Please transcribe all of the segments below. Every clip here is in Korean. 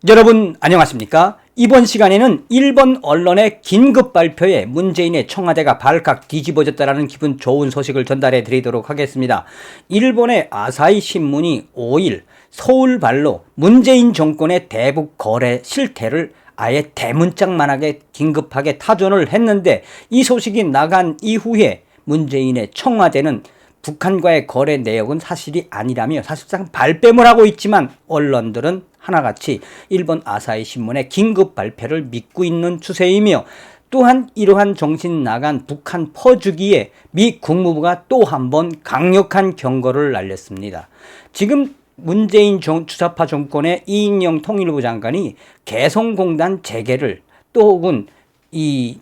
여러분 안녕하십니까? 이번 시간에는 일본 언론의 긴급 발표에 문재인의 청와대가 발칵 뒤집어졌다라는 기분 좋은 소식을 전달해 드리도록 하겠습니다. 일본의 아사히 신문이 5일 서울발로 문재인 정권의 대북 거래 실태를 아예 대문짝만하게 긴급하게 타전을 했는데, 이 소식이 나간 이후에 문재인의 청와대는 북한과의 거래 내역은 사실이 아니라며 사실상 발뺌을 하고 있지만, 언론들은 하나같이 일본 아사히 신문의 긴급 발표를 믿고 있는 추세이며, 또한 이러한 정신 나간 북한 퍼주기에 미 국무부가 또 한 번 강력한 경고를 날렸습니다. 지금 문재인 주사파 정권의 이인영 통일부 장관이 개성공단 재개를, 또 혹은 이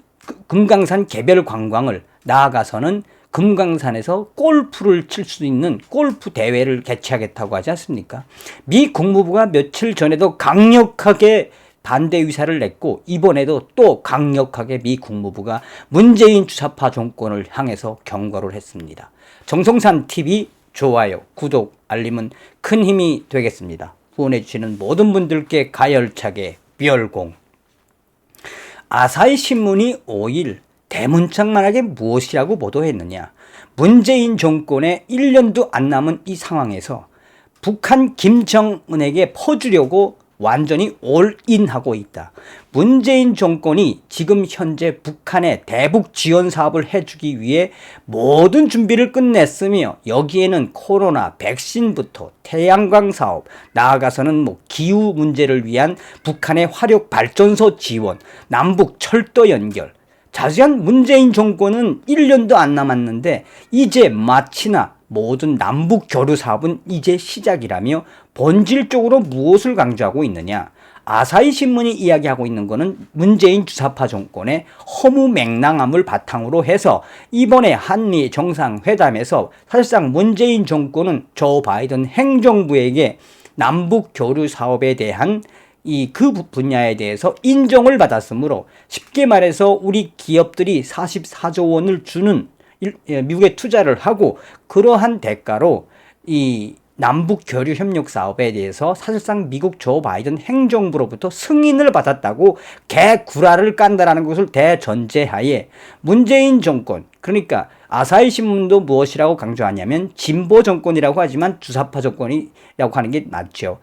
금강산 개별 관광을, 나아가서는 금강산에서 골프를 칠 수 있는 골프 대회를 개최하겠다고 하지 않습니까? 미 국무부가 며칠 전에도 강력하게 반대 의사를 냈고, 이번에도 또 강력하게 미 국무부가 문재인 주사파 정권을 향해서 경고를 했습니다. 정성산 TV 좋아요, 구독, 알림은 큰 힘이 되겠습니다. 후원해주시는 모든 분들께 가열차게 멸공. 아사히 신문이 5일 대문짝만하게 무엇이라고 보도했느냐? 문재인 정권의 1년도 안 남은 이 상황에서 북한 김정은에게 퍼주려고 완전히 올인하고 있다. 문재인 정권이 지금 현재 북한의 대북 지원 사업을 해주기 위해 모든 준비를 끝냈으며, 여기에는 코로나 백신부터 태양광 사업, 나아가서는 기후 문제를 위한 북한의 화력 발전소 지원, 남북 철도 연결, 자세한 문재인 정권은 1년도 안 남았는데 이제 마치나 모든 남북 교류 사업은 이제 시작이라며 본질적으로 무엇을 강조하고 있느냐? 아사히 신문이 이야기하고 있는 것은 문재인 주사파 정권의 허무맹랑함을 바탕으로 해서 이번에 한미 정상회담에서 사실상 문재인 정권은 조 바이든 행정부에게 남북 교류 사업에 대한 그 분야에 대해서 인정을 받았으므로, 쉽게 말해서 우리 기업들이 44조 원을 주는 미국에 투자를 하고, 그러한 대가로 이 남북 교류 협력 사업에 대해서 사실상 미국 조 바이든 행정부로부터 승인을 받았다고 개구라를 깐다라는 것을 대전제하에 문재인 정권, 그러니까 아사히 신문도 무엇이라고 강조하냐면 진보 정권이라고 하지만 주사파 정권이라고 하는 게 맞죠.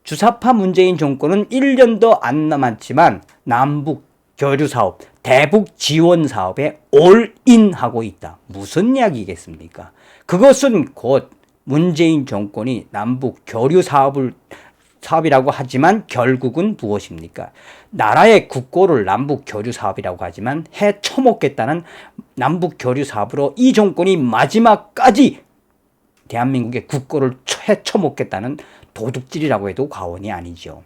주사파 문재인 정권은 1년도 안 남았지만 남북 교류 사업, 대북 지원 사업에 올인하고 있다. 무슨 이야기겠습니까? 그것은 곧 문재인 정권이 남북 교류 사업이라고 하지만 결국은 무엇입니까? 나라의 국고를 남북 교류 사업이라고 하지만 해 처먹겠다는 남북 교류 사업으로 이 정권이 마지막까지 대한민국의 국고를 해 처먹겠다는 도둑질이라고 해도 과언이 아니죠.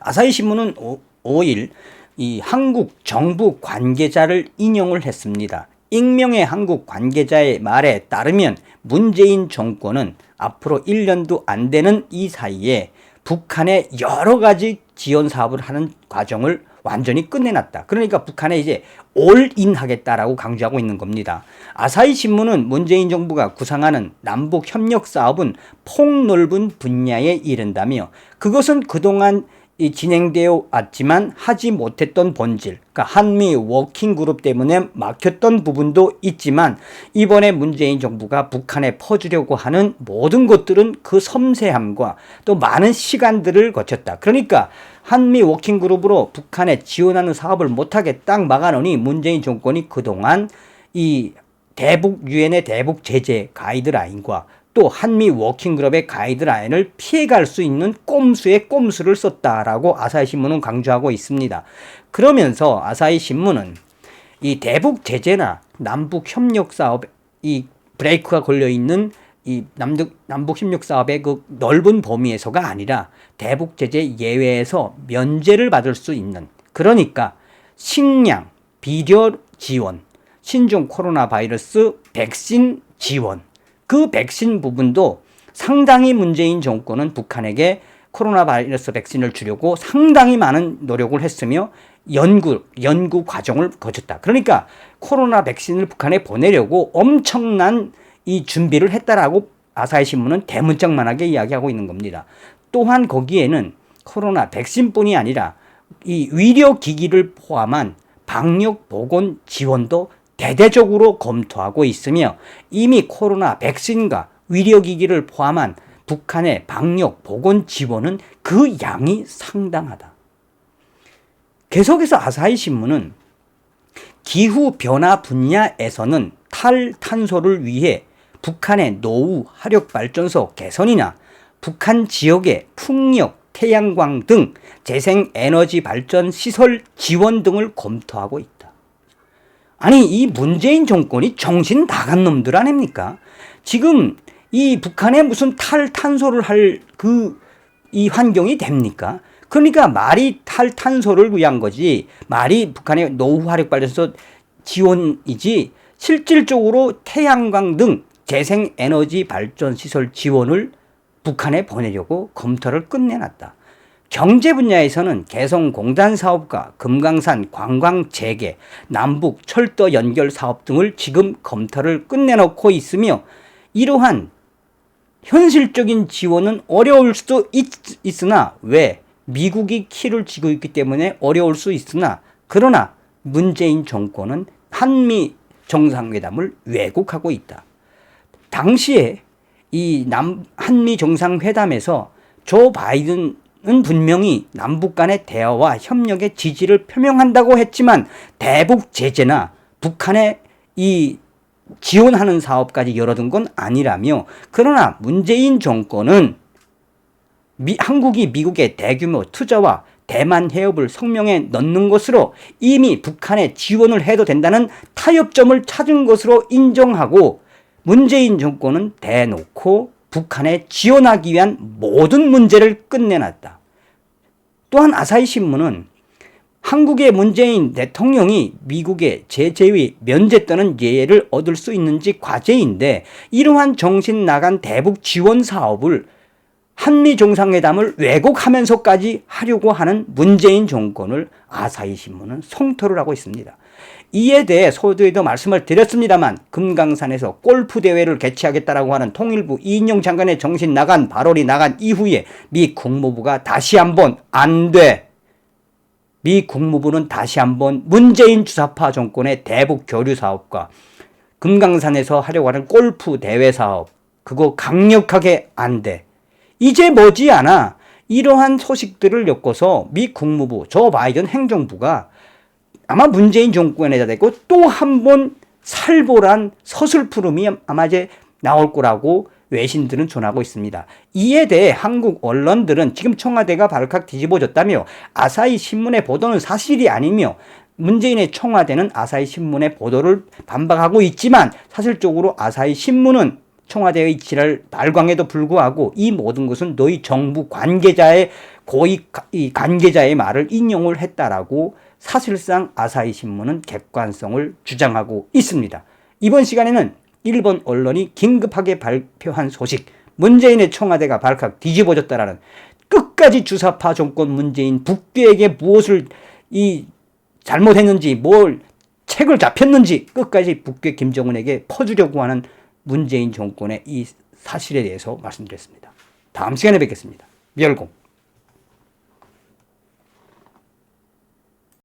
아사히 신문은 5일 이 한국 정부 관계자를 인용을 했습니다. 익명의 한국 관계자의 말에 따르면 문재인 정권은 앞으로 1년도 안 되는 이 사이에 북한의 여러 가지 지원 사업을 하는 과정을 완전히 끝내놨다. 그러니까 북한에 이제 올인하겠다라고 강조하고 있는 겁니다. 아사히 신문은 문재인 정부가 구상하는 남북 협력 사업은 폭넓은 분야에 이른다며, 그것은 그동안 진행되어 왔지만 하지 못했던 본질, 그러니까 한미 워킹그룹 때문에 막혔던 부분도 있지만, 이번에 문재인 정부가 북한에 퍼주려고 하는 모든 것들은 그 섬세함과 또 많은 시간들을 거쳤다. 그러니까 한미 워킹그룹으로 북한에 지원하는 사업을 못하게 딱 막아놓으니 문재인 정권이 그동안 이 대북 유엔의 대북 제재 가이드라인과 또 한미 워킹그룹의 가이드라인을 피해갈 수 있는 꼼수에 꼼수를 썼다라고 아사히 신문은 강조하고 있습니다. 그러면서 아사히 신문은 이 대북 제재나 남북 협력 사업, 이 브레이크가 걸려 있는 이 남북 협력 사업의 그 넓은 범위에서가 아니라 대북 제재 예외에서 면제를 받을 수 있는, 그러니까 식량, 비료 지원, 신종 코로나 바이러스 백신 지원, 그 백신 부분도 상당히 문재인 정권은 북한에게 코로나 바이러스 백신을 주려고 상당히 많은 노력을 했으며 연구 과정을 거쳤다. 그러니까 코로나 백신을 북한에 보내려고 엄청난 이 준비를 했다라고 아사히 신문은 대문짝만하게 이야기하고 있는 겁니다. 또한 거기에는 코로나 백신뿐이 아니라 이 의료기기를 포함한 방역 보건 지원도 대대적으로 검토하고 있으며 이미 코로나 백신과 의료기기를 포함한 북한의 방역 보건 지원은 그 양이 상당하다. 계속해서 아사히 신문은 기후변화 분야에서는 탈탄소를 위해 북한의 노후 화력발전소 개선이나 북한 지역의 풍력, 태양광 등 재생에너지 발전 시설 지원 등을 검토하고 있다. 아니, 이 문재인 정권이 정신 나간 놈들 아닙니까? 지금 이 북한에 무슨 탈탄소를 할 이 환경이 됩니까? 그러니까 말이 탈탄소를 위한 거지, 말이 북한의 노후 화력발전소 지원이지, 실질적으로 태양광 등 재생에너지 발전 시설 지원을 북한에 보내려고 검토를 끝내놨다. 경제 분야에서는 개성 공단 사업과 금강산 관광 재개, 남북 철도 연결 사업 등을 지금 검토를 끝내놓고 있으며 이러한 현실적인 지원은 어려울 수도 있으나 왜? 미국이 키를 쥐고 있기 때문에 어려울 수 있으나 그러나 문재인 정권은 한미 정상회담을 왜곡하고 있다. 당시에 이 한미 정상회담에서 조 바이든은 분명히 남북 간의 대화와 협력의 지지를 표명한다고 했지만 대북 제재나 북한의 이 지원하는 사업까지 열어둔 건 아니라며, 그러나 문재인 정권은 한국이 미국의 대규모 투자와 대만 해협을 성명에 넣는 것으로 이미 북한에 지원을 해도 된다는 타협점을 찾은 것으로 인정하고 문재인 정권은 대놓고 북한에 지원하기 위한 모든 문제를 끝내놨다. 또한 아사히 신문은 한국의 문재인 대통령이 미국의 제재의 면제 또는 예외를 얻을 수 있는지 과제인데 이러한 정신 나간 대북 지원 사업을 한미 정상회담을 왜곡하면서까지 하려고 하는 문재인 정권을 아사히 신문은 성토를 하고 있습니다. 이에 대해 서두에도 말씀을 드렸습니다만 금강산에서 골프 대회를 개최하겠다라고 하는 통일부 이인영 장관의 정신 나간 발언이 나간 이후에 미 국무부가 다시 한번 안 돼. 미 국무부는 다시 한번 문재인 주사파 정권의 대북 교류 사업과 금강산에서 하려고 하는 골프 대회 사업, 그거 강력하게 안 돼. 이제 머지않아 이러한 소식들을 엮어서 미 국무부, 조 바이든 행정부가 아마 문재인 정권에다 대고 또 한 번 살벌한 서슬푸름이 아마 이제 나올 거라고 외신들은 전하고 있습니다. 이에 대해 한국 언론들은 지금 청와대가 발칵 뒤집어졌다며 아사히 신문의 보도는 사실이 아니며 문재인의 청와대는 아사히 신문의 보도를 반박하고 있지만 사실적으로 아사히 신문은 청와대의 지랄 발광에도 불구하고 이 모든 것은 너희 정부 관계자의 고위 관계자의 말을 인용을 했다라고 사실상 아사히 신문은 객관성을 주장하고 있습니다. 이번 시간에는 일본 언론이 긴급하게 발표한 소식, 문재인의 청와대가 발칵 뒤집어졌다라는, 끝까지 주사파 정권 문재인 북괴에게 무엇을 잘못했는지, 뭘 책을 잡혔는지 끝까지 북괴 김정은에게 퍼주려고 하는 문재인 정권의 이 사실에 대해서 말씀드렸습니다. 다음 시간에 뵙겠습니다. 멸공.